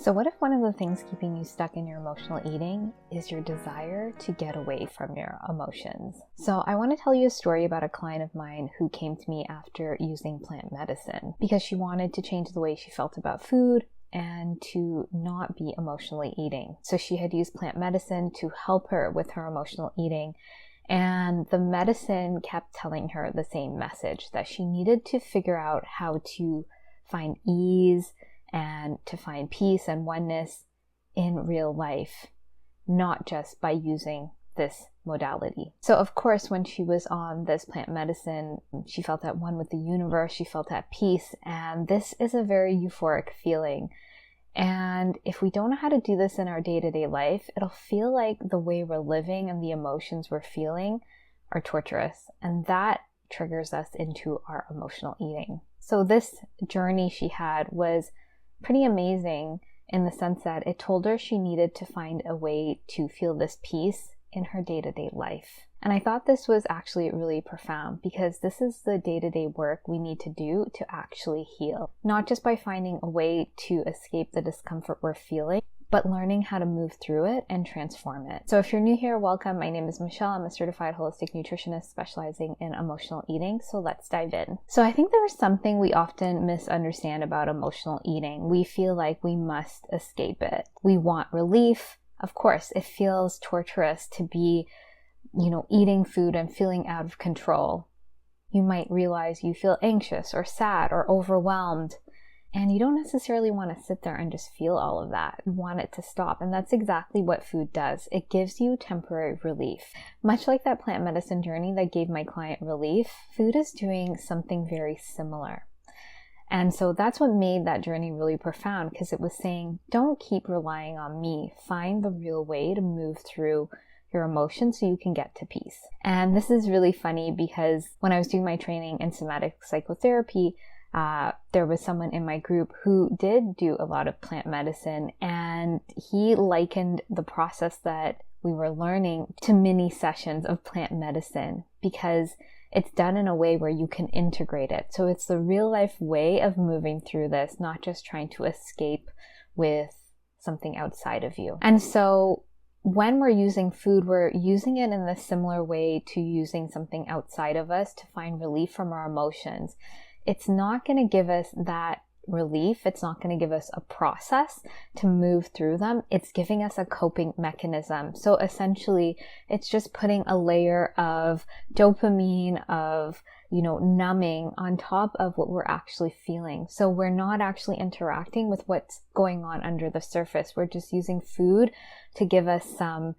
So what if one of the things keeping you stuck in your emotional eating is your desire to get away from your emotions? So I want to tell you a story about a client of mine who came to me after using plant medicine because she wanted to change the way she felt about food and to not be emotionally eating. So she had used plant medicine to help her with her emotional eating, and the medicine kept telling her the same message, that she needed to figure out how to find ease and to find peace and oneness in real life, not just by using this modality. So of course, when she was on this plant medicine, she felt at one with the universe, she felt at peace, and this is a very euphoric feeling. And if we don't know how to do this in our day-to-day life, it'll feel like the way we're living and the emotions we're feeling are torturous, and that triggers us into our emotional eating. So this journey she had was pretty amazing in the sense that it told her she needed to find a way to feel this peace in her day-to-day life. And I thought this was actually really profound because this is the day-to-day work we need to do to actually heal. Not just by finding a way to escape the discomfort we're feeling, but learning how to move through it and transform it. So if you're new here, welcome. My name is Michelle. I'm a certified holistic nutritionist specializing in emotional eating. So let's dive in. So I think there's something we often misunderstand about emotional eating. We feel like we must escape it. We want relief. Of course, it feels torturous to be, eating food and feeling out of control. You might realize you feel anxious or sad or overwhelmed. And you don't necessarily want to sit there and just feel all of that. You want it to stop. And that's exactly what food does. It gives you temporary relief. Much like that plant medicine journey that gave my client relief, food is doing something very similar. And so that's what made that journey really profound, because it was saying, don't keep relying on me. Find the real way to move through your emotions so you can get to peace. And this is really funny because when I was doing my training in somatic psychotherapy, there was someone in my group who did do a lot of plant medicine, and he likened the process that we were learning to mini sessions of plant medicine because it's done in a way where you can integrate it. So it's the real life way of moving through this, not just trying to escape with something outside of you. And so when we're using food, we're using it in a similar way to using something outside of us to find relief from our emotions. It's not going to give us that relief. It's not going to give us a process to move through them. It's giving us a coping mechanism. So essentially, it's just putting a layer of dopamine, of, numbing on top of what we're actually feeling. So we're not actually interacting with what's going on under the surface. We're just using food to give us some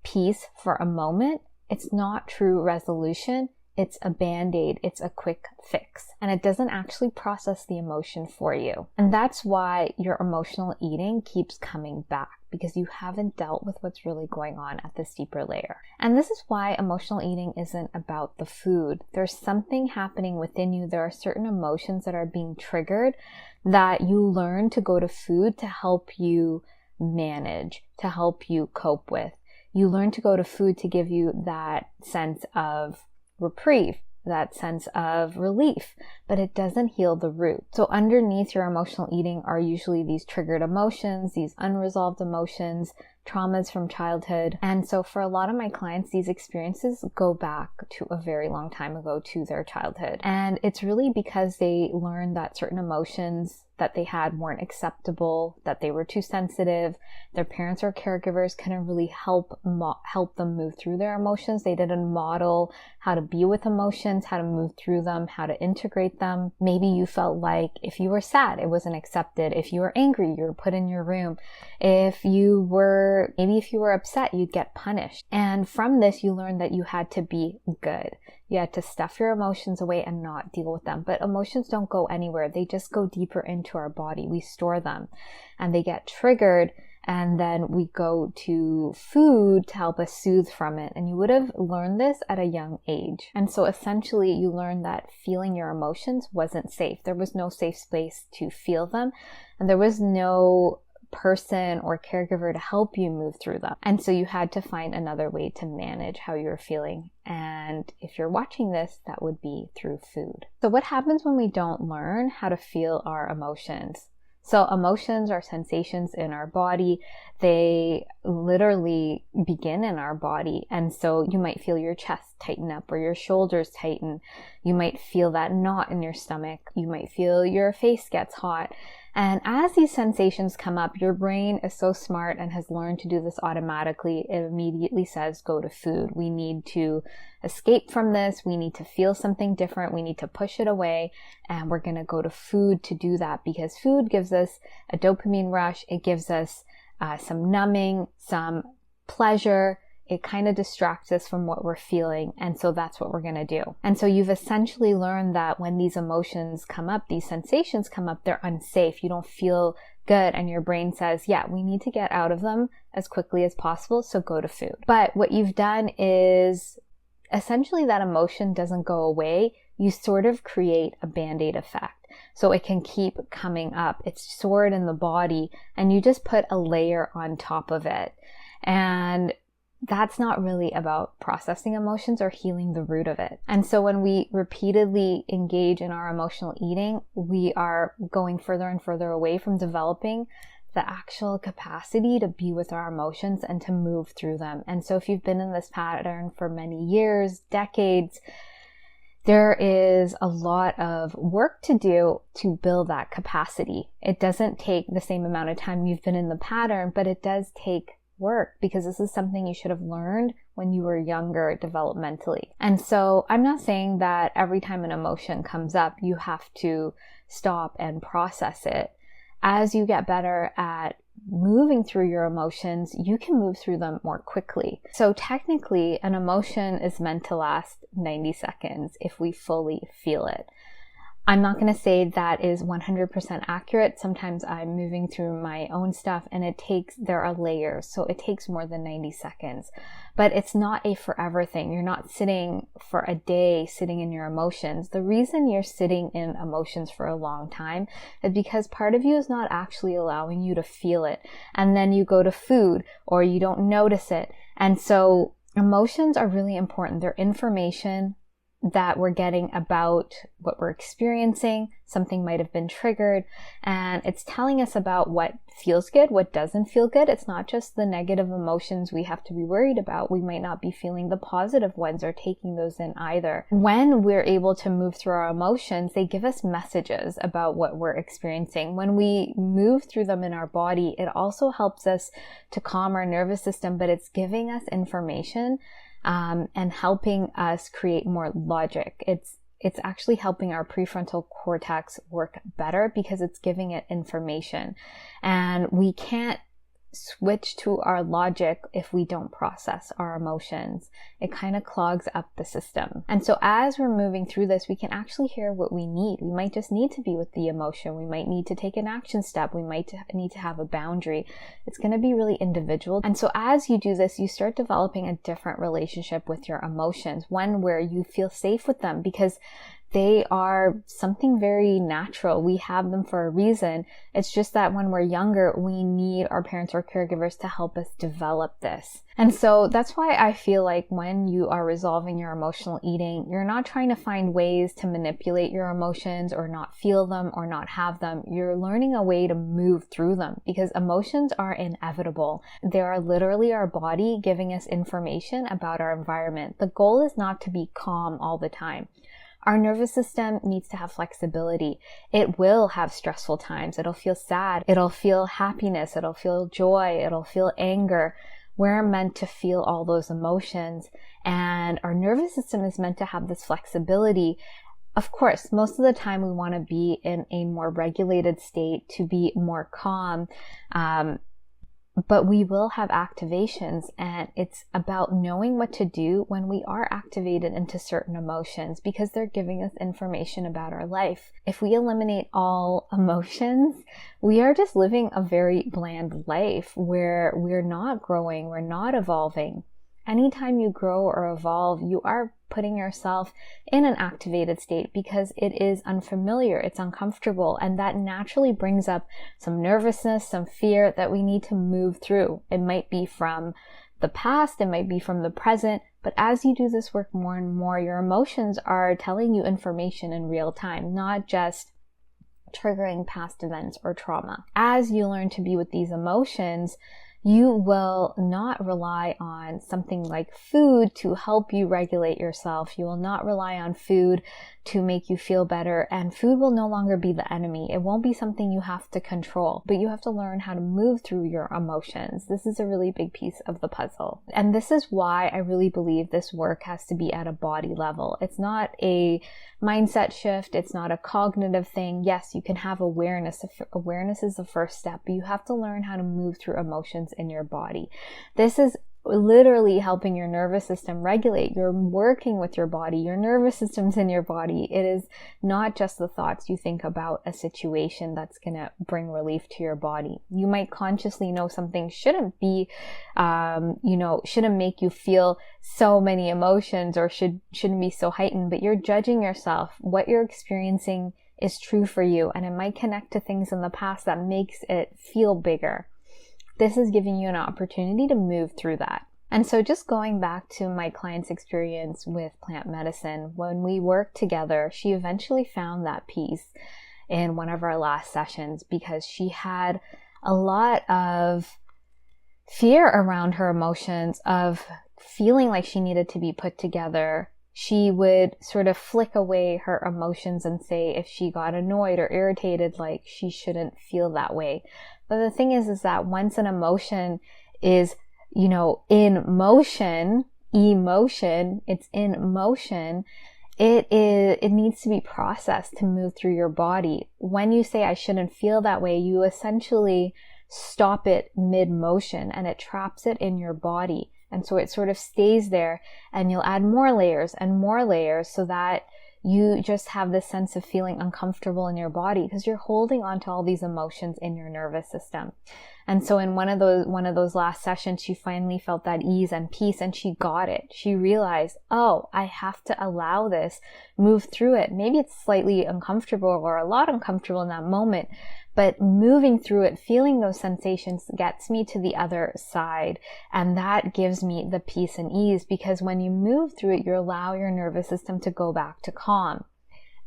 peace for a moment. It's not true resolution. It's a band-aid, it's a quick fix, and it doesn't actually process the emotion for you. And that's why your emotional eating keeps coming back, because you haven't dealt with what's really going on at this deeper layer. And this is why emotional eating isn't about the food. There's something happening within you. There are certain emotions that are being triggered that you learn to go to food to help you manage, to help you cope with. You learn to go to food to give you that sense of reprieve, that sense of relief, but it doesn't heal the root. So underneath your emotional eating are usually these triggered emotions, these unresolved emotions, traumas from childhood. And so for a lot of my clients, these experiences go back to a very long time ago, to their childhood. And it's really because they learned that certain emotions that they had weren't acceptable, that they were too sensitive. Their parents or caregivers couldn't really help them move through their emotions. They didn't model how to be with emotions, how to move through them, how to integrate them. Maybe you felt like if you were sad, it wasn't accepted. If you were angry, you were put in your room. If you were upset, you'd get punished. And from this, you learned that you had to be good. You had to stuff your emotions away and not deal with them. But emotions don't go anywhere. They just go deeper into our body. We store them and they get triggered, and then we go to food to help us soothe from it. And you would have learned this at a young age. And so essentially you learned that feeling your emotions wasn't safe. There was no safe space to feel them, and there was no person or caregiver to help you move through them. And so you had to find another way to manage how you're feeling. And if you're watching this, that would be through food. So what happens when we don't learn how to feel our emotions? So emotions are sensations in our body. They literally begin in our body. And so you might feel your chest tighten up or your shoulders tighten. You might feel that knot in your stomach. You might feel your face gets hot. And as these sensations come up, your brain is so smart and has learned to do this automatically. It immediately says, go to food. We need to escape from this. We need to feel something different. We need to push it away. And we're going to go to food to do that, because food gives us a dopamine rush. It gives us some numbing, some pleasure. It kind of distracts us from what we're feeling. And so that's what we're going to do. And so you've essentially learned that when these emotions come up, these sensations come up, they're unsafe. You don't feel good. And your brain says, yeah, we need to get out of them as quickly as possible. So go to food. But what you've done is essentially that emotion doesn't go away. You sort of create a Band-Aid effect. So it can keep coming up. It's stored in the body and you just put a layer on top of it. And that's not really about processing emotions or healing the root of it. And so when we repeatedly engage in our emotional eating, we are going further and further away from developing the actual capacity to be with our emotions and to move through them. And so if you've been in this pattern for many years, decades, there is a lot of work to do to build that capacity. It doesn't take the same amount of time you've been in the pattern, but it does take work, because this is something you should have learned when you were younger developmentally. And so I'm not saying that every time an emotion comes up, you have to stop and process it. As you get better at moving through your emotions, you can move through them more quickly. So technically, an emotion is meant to last 90 seconds if we fully feel it. I'm not going to say that is 100% accurate. Sometimes I'm moving through my own stuff and there are layers. So it takes more than 90 seconds, but it's not a forever thing. You're not sitting for a day sitting in your emotions. The reason you're sitting in emotions for a long time is because part of you is not actually allowing you to feel it. And then you go to food or you don't notice it. And so emotions are really important. They're information that we're getting about what we're experiencing. Something might have been triggered, and it's telling us about what feels good, what doesn't feel good. It's not just the negative emotions we have to be worried about. We might not be feeling the positive ones or taking those in either. When we're able to move through our emotions, they give us messages about what we're experiencing. When we move through them in our body, it also helps us to calm our nervous system, but it's giving us information and helping us create more logic. It's actually helping our prefrontal cortex work better because it's giving it information. And we can't switch to our logic if we don't process our emotions. It kind of clogs up the system. And so as we're moving through this, we can actually hear what we need. We might just need to be with the emotion. We might need to take an action step. We might need to have a boundary. It's going to be really individual. And so as you do this, you start developing a different relationship with your emotions, one where you feel safe with them because they are something very natural. We have them for a reason. It's just that when we're younger, we need our parents or caregivers to help us develop this. And so that's why I feel like when you are resolving your emotional eating, you're not trying to find ways to manipulate your emotions or not feel them or not have them. You're learning a way to move through them because emotions are inevitable. They are literally our body giving us information about our environment. The goal is not to be calm all the time. Our nervous system needs to have flexibility. It will have stressful times. It'll feel sad. It'll feel happiness. It'll feel joy. It'll feel anger. We're meant to feel all those emotions, and our nervous system is meant to have this flexibility. Of course, most of the time we want to be in a more regulated state to be more calm. But we will have activations, and it's about knowing what to do when we are activated into certain emotions because they're giving us information about our life. If we eliminate all emotions, we are just living a very bland life where we're not growing, we're not evolving. Anytime you grow or evolve, you are putting yourself in an activated state because it is unfamiliar, it's uncomfortable, and that naturally brings up some nervousness, some fear that we need to move through. It might be from the past, it might be from the present, but as you do this work more and more, your emotions are telling you information in real time, not just triggering past events or trauma. As you learn to be with these emotions, you will not rely on something like food to help you regulate yourself. You will not rely on food to make you feel better, and food will no longer be the enemy. It won't be something you have to control, but you have to learn how to move through your emotions. This is a really big piece of the puzzle. And this is why I really believe this work has to be at a body level. It's not a mindset shift. It's not a cognitive thing. Yes, you can have awareness. Awareness is the first step, but you have to learn how to move through emotions in your body. This is literally helping your nervous system regulate. You're working with your body. Your nervous system's in your body. It is not just the thoughts you think about a situation that's going to bring relief to your body. You might consciously know something shouldn't be, shouldn't make you feel so many emotions or shouldn't be so heightened, but you're judging yourself. What you're experiencing is true for you, and it might connect to things in the past that makes it feel bigger. This is giving you an opportunity to move through that. And so just going back to my client's experience with plant medicine, when we worked together, she eventually found that peace in one of our last sessions because she had a lot of fear around her emotions of feeling like she needed to be put together. She would sort of flick away her emotions and say if she got annoyed or irritated, like she shouldn't feel that way. But the thing is that once an emotion is, in motion, it's in motion, it needs to be processed to move through your body. When you say I shouldn't feel that way, you essentially stop it mid-motion and it traps it in your body. And so it sort of stays there, and you'll add more layers and more layers so that you just have this sense of feeling uncomfortable in your body because you're holding on to all these emotions in your nervous system. And so in one of those last sessions, she finally felt that ease and peace, and she got it. She realized, oh, I have to allow this, move through it. Maybe it's slightly uncomfortable or a lot uncomfortable in that moment, but moving through it, feeling those sensations gets me to the other side. And that gives me the peace and ease, because when you move through it, you allow your nervous system to go back to calm.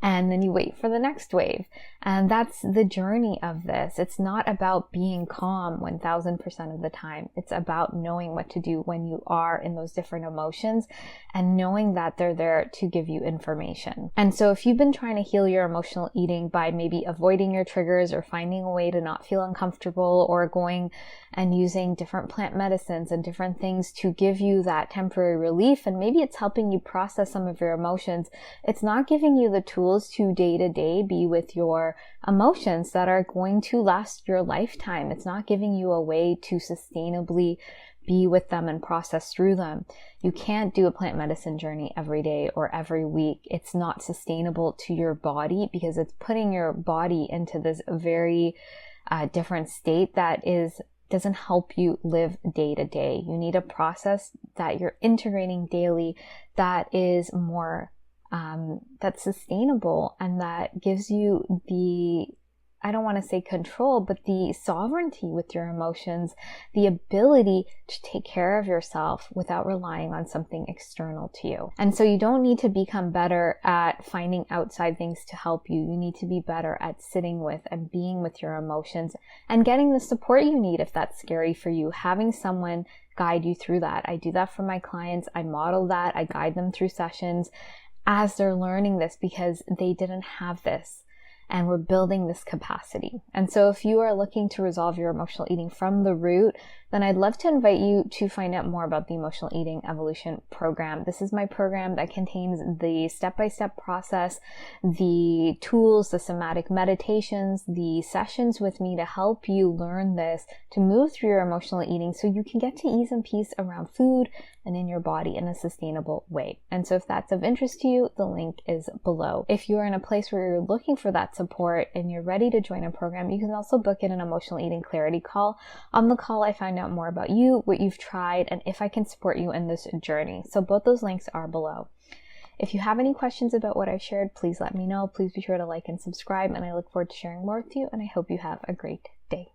And then you wait for the next wave. And that's the journey of this. It's not about being calm 1000% of the time. It's about knowing what to do when you are in those different emotions and knowing that they're there to give you information. And so if you've been trying to heal your emotional eating by maybe avoiding your triggers or finding a way to not feel uncomfortable, or going and using different plant medicines and different things to give you that temporary relief, and maybe it's helping you process some of your emotions, it's not giving you the tools to day to day be with your emotions that are going to last your lifetime. It's not giving you a way to sustainably be with them and process through them. You can't do a plant medicine journey every day or every week. It's not sustainable to your body because it's putting your body into this very different state that doesn't help you live day to day. You need a process that you're integrating daily that is more that's sustainable and that gives you the, I don't want to say control, but the sovereignty with your emotions, the ability to take care of yourself without relying on something external to you. And so you don't need to become better at finding outside things to help you. You need to be better at sitting with and being with your emotions and getting the support you need if that's scary for you, having someone guide you through that. I do that for my clients. I model that. I guide them through sessions as they're learning this because they didn't have this. And we're building this capacity. And so if you are looking to resolve your emotional eating from the root, then I'd love to invite you to find out more about the Emotional Eating Evolution Program. This is my program that contains the step-by-step process, the tools, the somatic meditations, the sessions with me to help you learn this, to move through your emotional eating so you can get to ease and peace around food and in your body in a sustainable way. And so if that's of interest to you, the link is below. If you're in a place where you're looking for that support and you're ready to join a program, you can also book in an emotional eating clarity call. On the call, I find out more about you, what you've tried, and if I can support you in this journey. So both those links are below. If you have any questions about what I've shared, please let me know. Please be sure to like and subscribe, and I look forward to sharing more with you, and I hope you have a great day.